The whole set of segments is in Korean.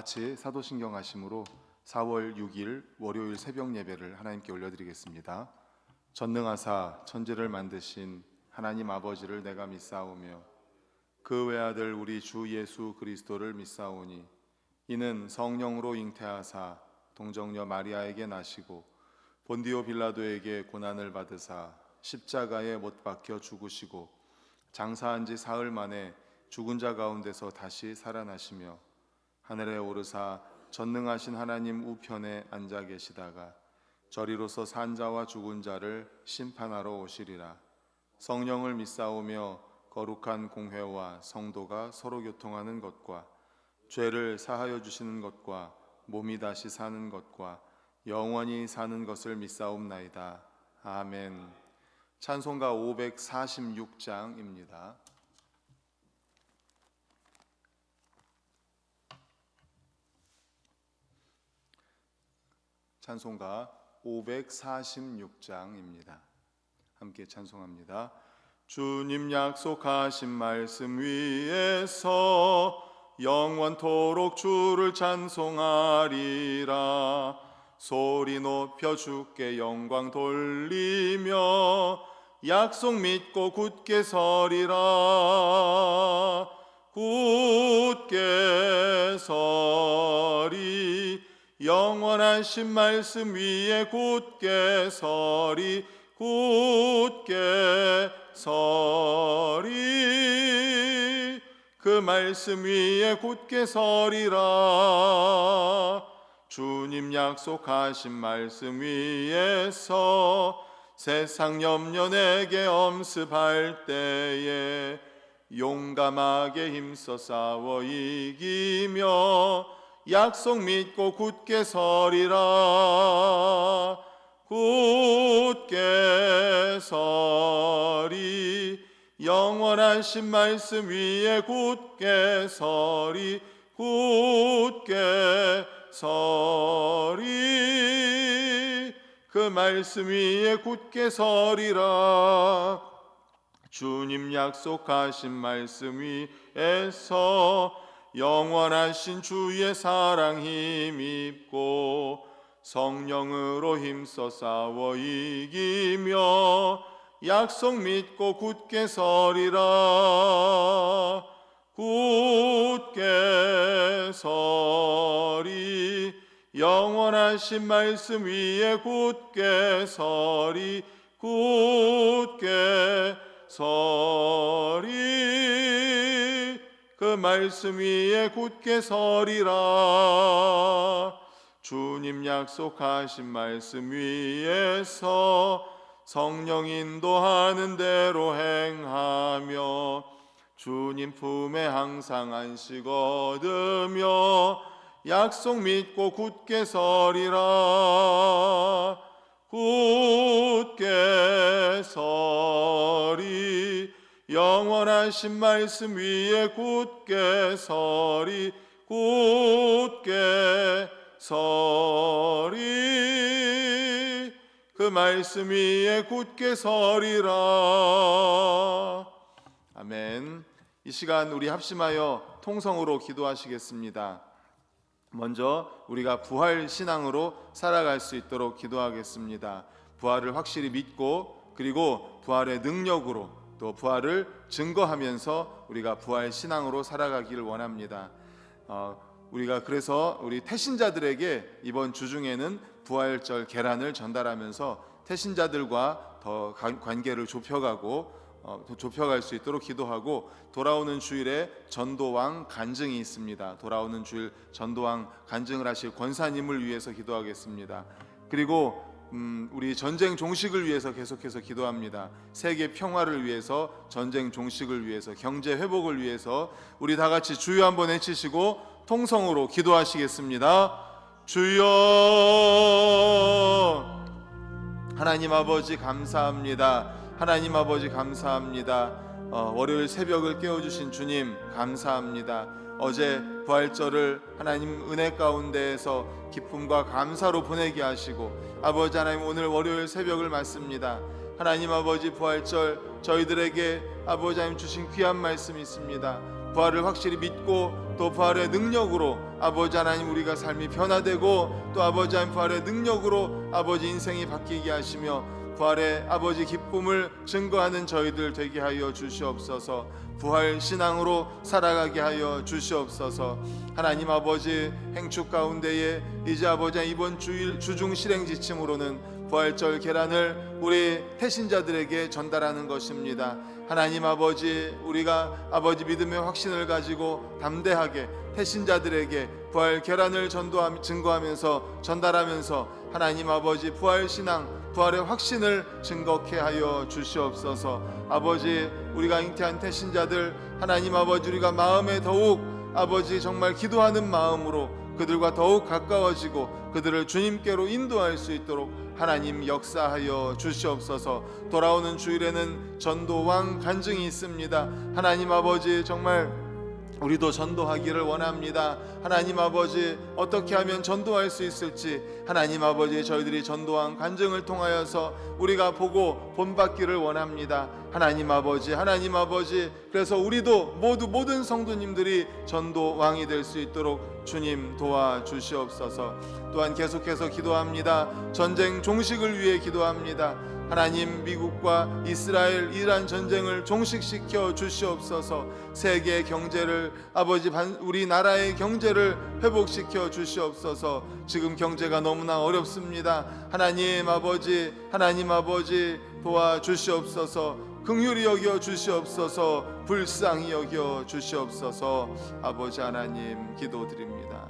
같이 사도신경 하심으로 4월 6일 월요일 새벽 예배를 하나님께 올려드리겠습니다. 전능하사 천지를 만드신 하나님 아버지를 내가 믿사오며 그 외아들 우리 주 예수 그리스도를 믿사오니 이는 성령으로 잉태하사 동정녀 마리아에게 나시고 본디오 빌라도에게 고난을 받으사 십자가에 못 박혀 죽으시고 장사한 지 사흘 만에 죽은 자 가운데서 다시 살아나시며 하늘에 오르사 전능하신 하나님 우편에 앉아 계시다가 저리로서 산 자와 죽은 자를 심판하러 오시리라. 성령을 믿사오며 거룩한 공회와 성도가 서로 교통하는 것과 죄를 사하여 주시는 것과 몸이 다시 사는 것과 영원히 사는 것을 믿사옵나이다. 아멘. 찬송가 546장입니다. 찬송가 546장입니다. 함께 찬송합니다. 주님 약속하신 말씀 위에서 영원토록 주를 찬송하리라. 소리 높여 주께 영광 돌리며 약속 믿고 굳게 서리라. 굳게 서리 영원하신 말씀 위에 굳게 서리. 굳게 서리 그 말씀 위에 굳게 서리라. 주님 약속하신 말씀 위에서 세상 염려 내게 엄습할 때에 용감하게 힘써 싸워 이기며 약속 믿고 굳게 서리라. 굳게 서리 영원하신 말씀 위에 굳게 서리. 굳게 서리 그 말씀 위에 굳게 서리라. 주님 약속하신 말씀 위에서 영원하신 주의 사랑 힘입고 성령으로 힘써 싸워 이기며 약속 믿고 굳게 서리라. 굳게 서리 영원하신 말씀 위에 굳게 서리. 굳게 서리 그 말씀 위에 굳게 서리라. 주님 약속하신 말씀 위에서 성령 인도하는 대로 행하며 주님 품에 항상 안식 얻으며 약속 믿고 굳게 서리라. 굳게 서리 영원하신 말씀 위에 굳게 서리. 굳게 서리 그 말씀 위에 굳게 서리라. 아멘. 이 시간 우리 합심하여 통성으로 기도하시겠습니다. 먼저 우리가 부활 신앙으로 살아갈 수 있도록 기도하겠습니다. 부활을 확실히 믿고 그리고 부활의 능력으로 또 부활을 증거하면서 우리가 부활 신앙으로 살아가기를 원합니다. 우리가 그래서 우리 태신자들에게 이번 주중에는 부활절 계란을 전달하면서 태신자들과 더 관계를 좁혀갈 수 있도록 기도하고, 돌아오는 주일에 전도왕 간증이 있습니다. 돌아오는 주일 전도왕 간증을 하실 권사님을 위해서 기도하겠습니다. 그리고 우리 전쟁 종식을 위해서 계속해서 기도합니다. 세계 평화를 위해서, 전쟁 종식을 위해서, 경제 회복을 위해서 우리 다 같이 주여 한번 외치시고 통성으로 기도하시겠습니다. 주여. 하나님 아버지 감사합니다. 하나님 아버지 감사합니다. 월요일 새벽을 깨워주신 주님 감사합니다. 어제 부활절을 하나님 은혜 가운데에서 기쁨과 감사로 보내게 하시고, 아버지 하나님 오늘 월요일 새벽을 맞습니다. 하나님 아버지 부활절 저희들에게 아버지 하나님 주신 귀한 말씀이 있습니다. 부활을 확실히 믿고 또 부활의 능력으로 아버지 하나님 우리가 삶이 변화되고 또 아버지 하나님 부활의 능력으로 아버지 인생이 바뀌게 하시며 부활의 아버지 기쁨을 증거하는 저희들 되게 하여 주시옵소서. 부활 신앙으로 살아가게 하여 주시옵소서. 하나님 아버지 행축 가운데에 이제 아버지 이번 주일 주중 실행 지침으로는 부활절 계란을 우리 태신자들에게 전달하는 것입니다. 하나님 아버지 우리가 아버지 믿음의 확신을 가지고 담대하게 태신자들에게 부활 계란을 증거하면서 전달하면서 하나님 아버지 부활 신앙 부활의 확신을 증거케 하여 주시옵소서. 아버지 우리가 잉태한 태신자들 하나님 아버지 우리가 마음에 더욱 아버지 정말 기도하는 마음으로 그들과 더욱 가까워지고 그들을 주님께로 인도할 수 있도록 하나님 역사하여 주시옵소서. 돌아오는 주일에는 전도왕 간증이 있습니다. 하나님 아버지 정말 우리도 전도하기를 원합니다. 하나님 아버지 어떻게 하면 전도할 수 있을지 하나님 아버지 저희들이 전도왕 간증을 통하여서 우리가 보고 본받기를 원합니다. 하나님 아버지 그래서 우리도 모든 성도님들이 전도왕이 될 수 있도록 주님 도와주시옵소서. 또한 계속해서 기도합니다. 전쟁 종식을 위해 기도합니다. 하나님 미국과 이스라엘 이란 전쟁을 종식시켜 주시옵소서. 세계 경제를 아버지 우리나라의 경제를 회복시켜 주시옵소서. 지금 경제가 너무나 어렵습니다. 하나님 아버지 도와주시옵소서. 긍휼히 여겨 주시옵소서. 불쌍히 여겨 주시옵소서. 아버지 하나님 기도드립니다.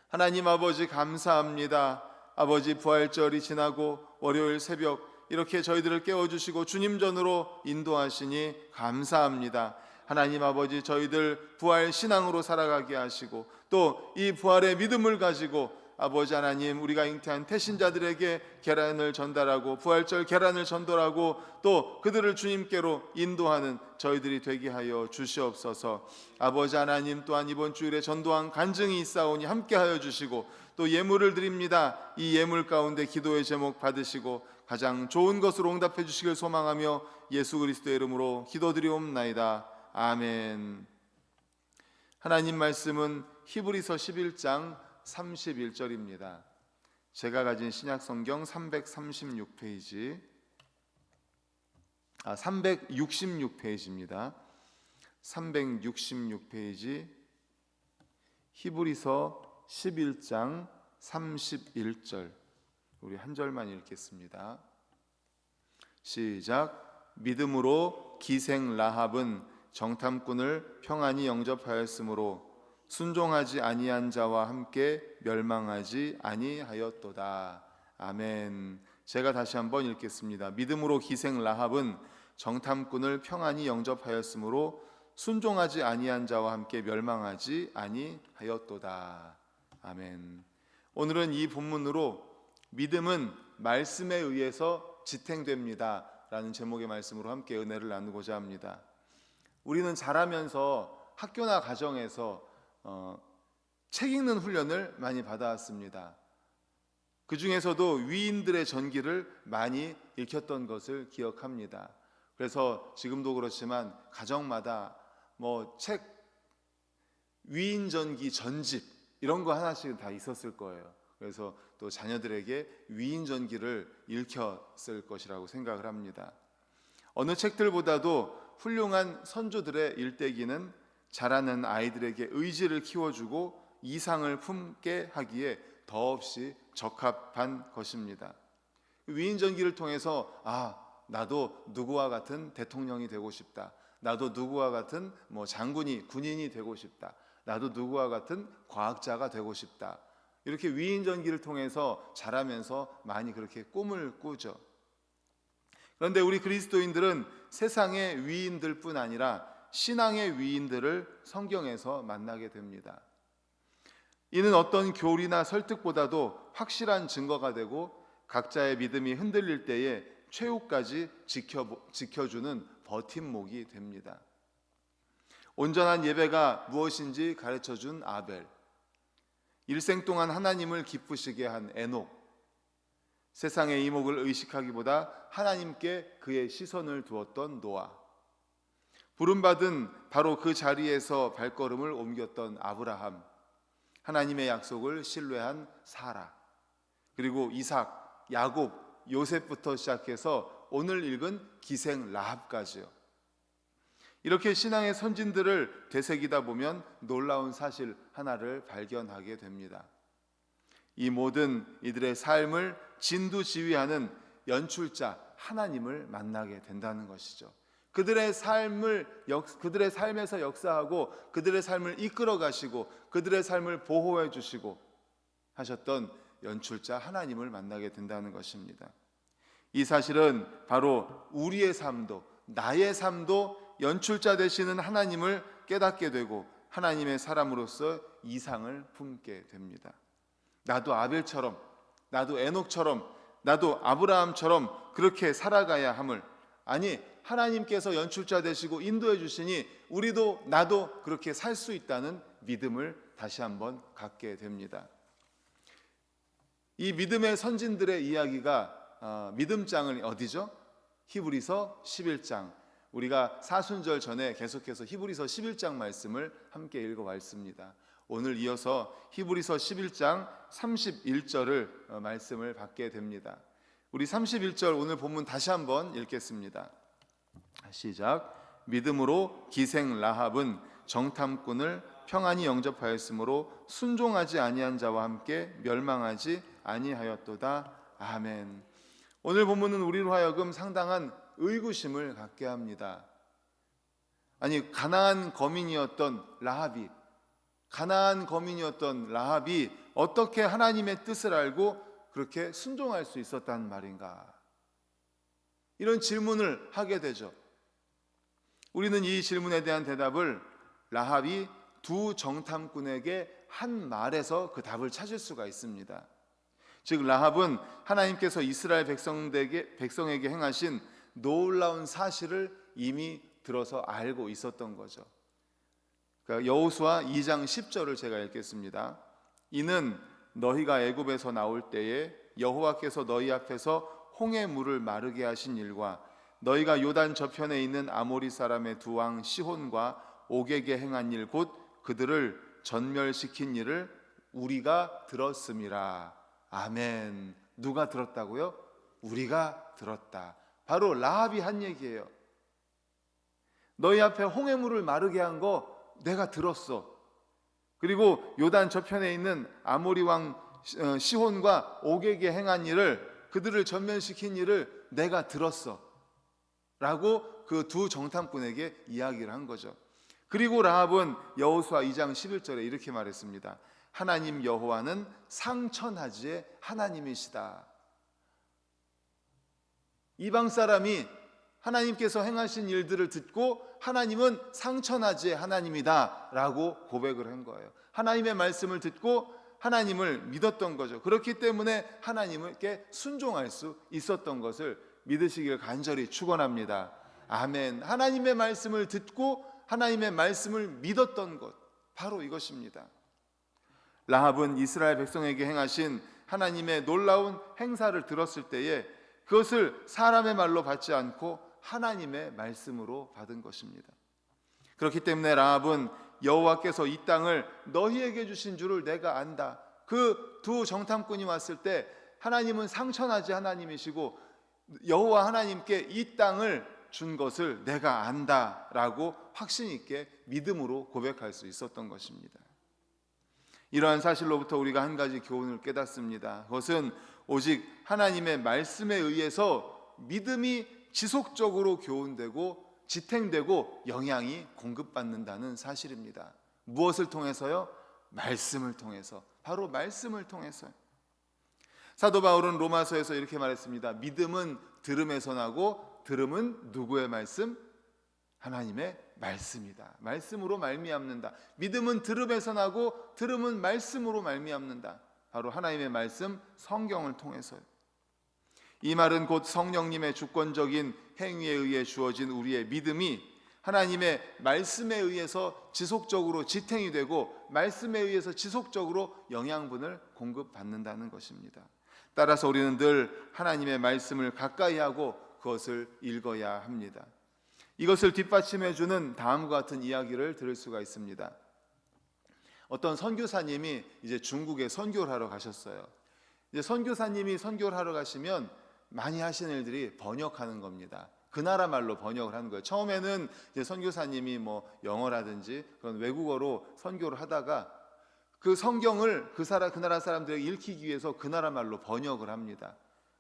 하나님 아버지 감사합니다. 아버지 부활절이 지나고 월요일 새벽 이렇게 저희들을 깨워주시고 주님 전으로 인도하시니 감사합니다. 하나님 아버지 저희들 부활 신앙으로 살아가게 하시고 또 이 부활의 믿음을 가지고 아버지 하나님 우리가 잉태한 태신자들에게 계란을 전달하고 부활절 계란을 전달하고 또 그들을 주님께로 인도하는 저희들이 되게 하여 주시옵소서. 아버지 하나님 또한 이번 주일에 전도왕 간증이 있사오니 함께하여 주시고 또 예물을 드립니다. 이 예물 가운데 기도의 제목 받으시고 가장 좋은 것으로 응답해 주시길 소망하며 예수 그리스도의 이름으로 기도드리옵나이다. 아멘. 하나님 말씀은 히브리서 11장 31절입니다. 제가 가진 신약성경 366페이지 366페이지입니다. 366페이지 히브리서 11장 31절 우리 한 절만 읽겠습니다. 시작. 믿음으로 기생 라합은 정탐꾼을 평안히 영접하였으므로 순종하지 아니한 자와 함께 멸망하지 아니하였도다. 아멘. 제가 다시 한번 읽겠습니다. 믿음으로 기생 라합은 정탐꾼을 평안히 영접하였으므로 순종하지 아니한 자와 함께 멸망하지 아니하였도다. 아멘. 오늘은 이 본문으로 믿음은 말씀에 의해서 지탱됩니다 라는 제목의 말씀으로 함께 은혜를 나누고자 합니다. 우리는 자라면서 학교나 가정에서 책 읽는 훈련을 많이 받아왔습니다. 그 중에서도 위인들의 전기를 많이 읽혔던 것을 기억합니다. 그래서 지금도 그렇지만 가정마다 책 위인 전기 전집 이런 거 하나씩 다 있었을 거예요. 그래서 또 자녀들에게 위인 전기를 읽혔을 것이라고 생각을 합니다. 어느 책들보다도 훌륭한 선조들의 일대기는 자라는 아이들에게 의지를 키워주고 이상을 품게 하기에 더없이 적합한 것입니다. 위인 전기를 통해서 나도 누구와 같은 대통령이 되고 싶다. 나도 누구와 같은 장군이 군인이 되고 싶다. 나도 누구와 같은 과학자가 되고 싶다. 이렇게 위인 전기를 통해서 자라면서 많이 그렇게 꿈을 꾸죠. 그런데 우리 그리스도인들은 세상의 위인들뿐 아니라 신앙의 위인들을 성경에서 만나게 됩니다. 이는 어떤 교리나 설득보다도 확실한 증거가 되고 각자의 믿음이 흔들릴 때에 최후까지 지켜주는 버팀목이 됩니다. 온전한 예배가 무엇인지 가르쳐준 아벨, 일생 동안 하나님을 기쁘시게 한 에녹, 세상의 이목을 의식하기보다 하나님께 그의 시선을 두었던 노아, 부름받은 바로 그 자리에서 발걸음을 옮겼던 아브라함, 하나님의 약속을 신뢰한 사라, 그리고 이삭, 야곱, 요셉부터 시작해서 오늘 읽은 기생 라합까지요. 이렇게 신앙의 선진들을 되새기다 보면 놀라운 사실 하나를 발견하게 됩니다. 이 모든 이들의 삶을 진두지휘하는 연출자 하나님을 만나게 된다는 것이죠. 그들의 삶에서 역사하고 그들의 삶을 이끌어 가시고 그들의 삶을 보호해 주시고 하셨던 연출자 하나님을 만나게 된다는 것입니다. 이 사실은 바로 우리의 삶도, 나의 삶도 연출자 되시는 하나님을 깨닫게 되고 하나님의 사람으로서 이상을 품게 됩니다. 나도 아벨처럼, 나도 에녹처럼, 나도 아브라함처럼 그렇게 살아가야 함을, 아니 하나님께서 연출자 되시고 인도해 주시니 우리도 나도 그렇게 살 수 있다는 믿음을 다시 한번 갖게 됩니다. 이 믿음의 선진들의 이야기가 믿음장은 어디죠? 히브리서 11장. 우리가 사순절 전에 계속해서 히브리서 11장 말씀을 함께 읽어왔습니다. 오늘 이어서 히브리서 11장 31절을 말씀을 받게 됩니다. 우리 31절 오늘 본문 다시 한번 읽겠습니다. 시작. 믿음으로 기생 라합은 정탐꾼을 평안히 영접하였으므로 순종하지 아니한 자와 함께 멸망하지 아니하였도다. 아멘. 오늘 본문은 우리로 하여금 상당한 의구심을 갖게 합니다. 아니 가나안 거민이었던 라합이 어떻게 하나님의 뜻을 알고 그렇게 순종할 수 있었단 말인가? 이런 질문을 하게 되죠. 우리는 이 질문에 대한 대답을 라합이 두 정탐꾼에게 한 말에서 그 답을 찾을 수가 있습니다. 즉 라합은 하나님께서 이스라엘 백성에게 행하신 놀라운 사실을 이미 들어서 알고 있었던 거죠. 그러니까 여호수아 2장 10절을 제가 읽겠습니다. 이는 너희가 애굽에서 나올 때에 여호와께서 너희 앞에서 홍해 물을 마르게 하신 일과 너희가 요단 저편에 있는 아모리 사람의 두 왕 시혼과 옥에게 행한 일 곧 그들을 전멸시킨 일을 우리가 들었음이라. 아멘. 누가 들었다고요? 우리가 들었다. 바로 라합이 한 얘기예요. 너희 앞에 홍해물을 마르게 한 거 내가 들었어. 그리고 요단 저편에 있는 아모리 왕 시혼과 옥에게 행한 일을, 그들을 전멸시킨 일을 내가 들었어 라고 그 두 정탐꾼에게 이야기를 한 거죠. 그리고 라합은 여호수아 2장 11절에 이렇게 말했습니다. 하나님 여호와는 상천하지의 하나님이시다. 이방 사람이 하나님께서 행하신 일들을 듣고 하나님은 상천하지의 하나님이다 라고 고백을 한 거예요. 하나님의 말씀을 듣고 하나님을 믿었던 거죠. 그렇기 때문에 하나님께 순종할 수 있었던 것을 믿으시길 간절히 축원합니다. 아멘. 하나님의 말씀을 듣고 하나님의 말씀을 믿었던 것, 바로 이것입니다. 라합은 이스라엘 백성에게 행하신 하나님의 놀라운 행사를 들었을 때에 그것을 사람의 말로 받지 않고 하나님의 말씀으로 받은 것입니다. 그렇기 때문에 라합은 여호와께서 이 땅을 너희에게 주신 줄을 내가 안다. 그 두 정탐꾼이 왔을 때 하나님은 상천하지 하나님이시고 여호와 하나님께 이 땅을 준 것을 내가 안다라고 확신 있게 믿음으로 고백할 수 있었던 것입니다. 이러한 사실로부터 우리가 한 가지 교훈을 깨닫습니다. 그것은 오직 하나님의 말씀에 의해서 믿음이 지속적으로 교훈되고 지탱되고 영향이 공급받는다는 사실입니다. 무엇을 통해서요? 말씀을 통해서. 바로 말씀을 통해서. 사도 바울은 로마서에서 이렇게 말했습니다. 믿음은 들음에서 나고 들음은 누구의 말씀? 하나님의 말씀이다. 말씀으로 말미암는다. 믿음은 들음에서 나고 들음은 말씀으로 말미암는다. 바로 하나님의 말씀, 성경을 통해서요. 이 말은 곧 성령님의 주권적인 행위에 의해 주어진 우리의 믿음이 하나님의 말씀에 의해서 지속적으로 지탱이 되고 말씀에 의해서 지속적으로 영양분을 공급받는다는 것입니다. 따라서 우리는 늘 하나님의 말씀을 가까이 하고 그것을 읽어야 합니다. 이것을 뒷받침해 주는 다음과 같은 이야기를 들을 수가 있습니다. 어떤 선교사님이 이제 중국에 선교를 하러 가셨어요. 이제 선교사님이 선교를 하러 가시면 많이 하시는 일들이 번역하는 겁니다. 그 나라 말로 번역을 하는 거예요. 처음에는 이제 선교사님이 뭐 영어라든지 그런 외국어로 선교를 하다가 그 성경을 그 나라 사람들에게 읽히기 위해서 그 나라 말로 번역을 합니다.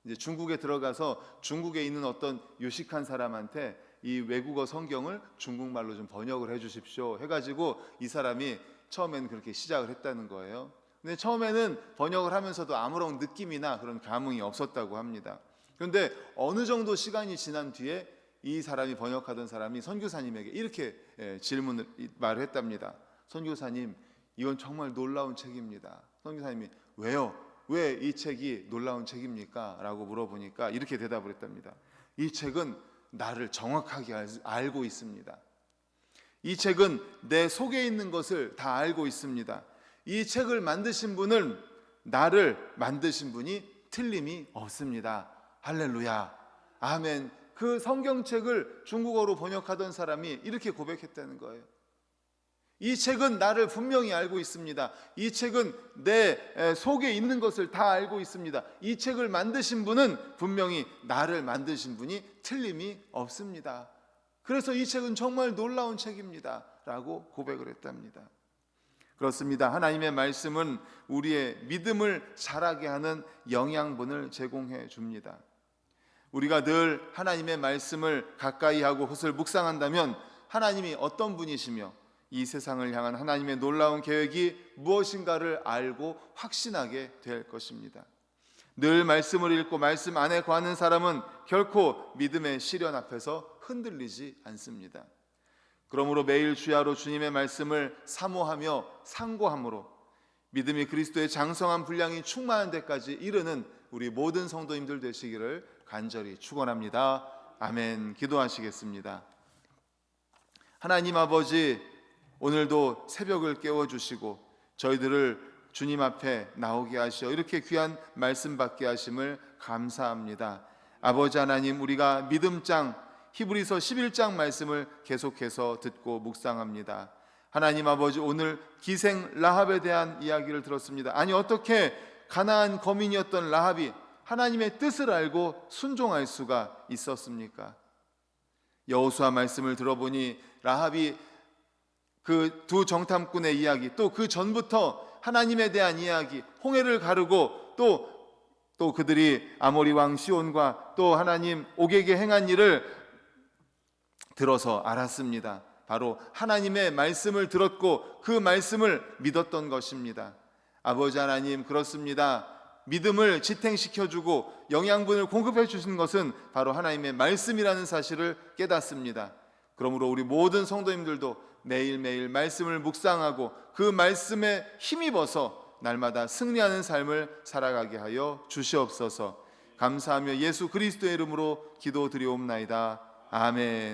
이제 중국에 들어가서 중국에 있는 어떤 유식한 사람한테 이 외국어 성경을 중국말로 좀 번역을 해 주십시오 해가지고 이 사람이 처음에는 그렇게 시작을 했다는 거예요. 근데 처음에는 번역을 하면서도 아무런 느낌이나 그런 감흥이 없었다고 합니다. 그런데 어느 정도 시간이 지난 뒤에 이 사람이 번역하던 사람이 선교사님에게 이렇게 말을 했답니다. 선교사님, 이건 정말 놀라운 책입니다. 선교사님이 왜요? 왜 이 책이 놀라운 책입니까? 라고 물어보니까 이렇게 대답을 했답니다. 이 책은 나를 정확하게 알고 있습니다. 이 책은 내 속에 있는 것을 다 알고 있습니다. 이 책을 만드신 분은 나를 만드신 분이 틀림이 없습니다. 할렐루야, 아멘. 그 성경책을 중국어로 번역하던 사람이 이렇게 고백했다는 거예요. 이 책은 나를 분명히 알고 있습니다. 이 책은 내 속에 있는 것을 다 알고 있습니다. 이 책을 만드신 분은 분명히 나를 만드신 분이 틀림이 없습니다. 그래서 이 책은 정말 놀라운 책입니다 라고 고백을 했답니다. 그렇습니다. 하나님의 말씀은 우리의 믿음을 자라게 하는 영양분을 제공해 줍니다. 우리가 늘 하나님의 말씀을 가까이 하고 그것을 묵상한다면 하나님이 어떤 분이시며 이 세상을 향한 하나님의 놀라운 계획이 무엇인가를 알고 확신하게 될 것입니다. 늘 말씀을 읽고 말씀 안에 거하는 사람은 결코 믿음의 시련 앞에서 흔들리지 않습니다. 그러므로 매일 주야로 주님의 말씀을 사모하며 상고함으로 믿음이 그리스도의 장성한 분량이 충만한 데까지 이르는 우리 모든 성도님들 되시기를 간절히 축원합니다. 아멘. 기도하시겠습니다. 하나님 아버지, 오늘도 새벽을 깨워주시고 저희들을 주님 앞에 나오게 하시어 이렇게 귀한 말씀 받게 하심을 감사합니다. 아버지 하나님, 우리가 믿음장 히브리서 11장 말씀을 계속해서 듣고 묵상합니다. 하나님 아버지, 오늘 기생 라합에 대한 이야기를 들었습니다. 아니, 어떻게 가나안 거민이었던 라합이 하나님의 뜻을 알고 순종할 수가 있었습니까? 여호수아 말씀을 들어보니 라합이 그 두 정탐꾼의 이야기, 또 그 전부터 하나님에 대한 이야기, 홍해를 가르고 또 그들이 아모리 왕 시온과 또 하나님 옥에게 행한 일을 들어서 알았습니다. 바로 하나님의 말씀을 들었고 그 말씀을 믿었던 것입니다. 아버지 하나님, 그렇습니다. 믿음을 지탱시켜주고 영양분을 공급해 주시는 것은 바로 하나님의 말씀이라는 사실을 깨닫습니다. 그러므로 우리 모든 성도님들도 매일매일 말씀을 묵상하고 그 말씀에 힘입어서 날마다 승리하는 삶을 살아가게 하여 주시옵소서. 감사하며 예수 그리스도의 이름으로 기도드리옵나이다. 아멘.